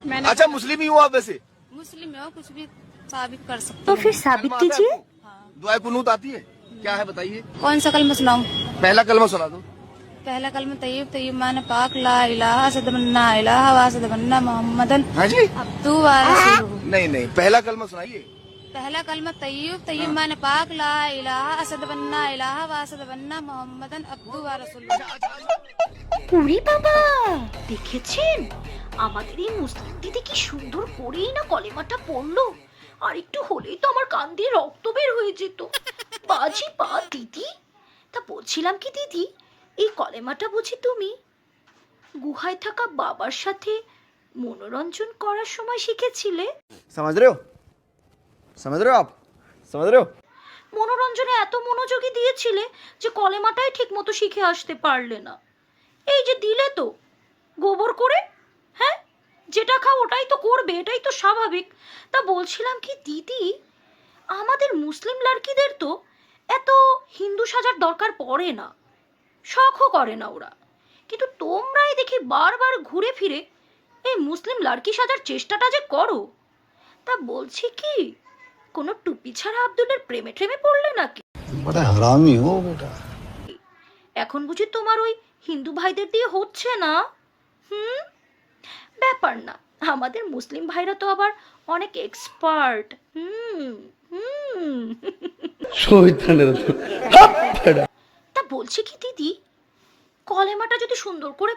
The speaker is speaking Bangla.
मैंने अच्छा मुस्लिम ही हो आप वैसे? मुस्लिम हो, कुछ भी साबित कर सकते तो हो। फिर साबित कीजिए। दुआ कुनूत आती है? क्या है बताइए? कौन सा कलमा सुनाऊं? पहला कलमा सुना दो। पहला कलमा तय्यब तय्यब मान पाक ला इलाहा सदमन्ना इलाहा वा सदमन्ना मोहम्मदन हाँ जी? अब्दू व रसूलुहु। नहीं नहीं, पहला कलमा सुनाइए। पहला कलमा तय्यब तय्यब मान पाक ला इलाहा असदबन्ना इलाहा वा सदबन्ना मोहम्मदन अब्दू व रसूलुहु। ওরে বাবা, দেখেছেন আমাদের এই মুসলিম দিদি কি সুন্দর করেই না কলেমাটা পড়লো। আর একটু হলেই তো আমার কান দিয়ে রক্ত বের হয়ে যেত। বাজি পা দিদি। তা বলছিলাম কি দিদি, এই কলেমাটা বুঝি তুমি গুহায় থাকা বাবার সাথে মনোরঞ্জন করার সময় শিখেছিলে? समझ रहे हो? समझ रहे हो आप? समझ रहे हो? মনোরঞ্জনে এত মনোযোগী দিয়েছিলে যে কলেমাটাই ঠিক মতো শিখে আসতে পারলে না। এই যে দিলে তো গোবর করে, হ্যাঁ যেটা খাও ওটাই তো করবে, এটাই তো স্বাভাবিক। তা বলছিলাম কি দিদি, আমাদের মুসলিম লাড়কিদের তো এত হিন্দু সাজার দরকার পড়ে না, শখও করে না ওরা, কিন্তু তোমরাই দেখি বারবার ঘুরে ফিরে এই মুসলিম লাড়কি সাজার চেষ্টাটা যে করো। তা বলছি কি, কোনো টুপি ছাড়া আব্দুলের প্রেমে ট্রেমে পড়লে নাকি? बड़ा हरामी हो बेटा। এখন বুঝি তোমার ওই হিন্দু ভাইদের দিয়ে হচ্ছে না? ব্যাপার না, আমাদের মুসলিম ভাইরা তো আবার অনেক এক্সপার্ট। তা বলছি কি দিদি, কলেমাটা যদি সুন্দর করে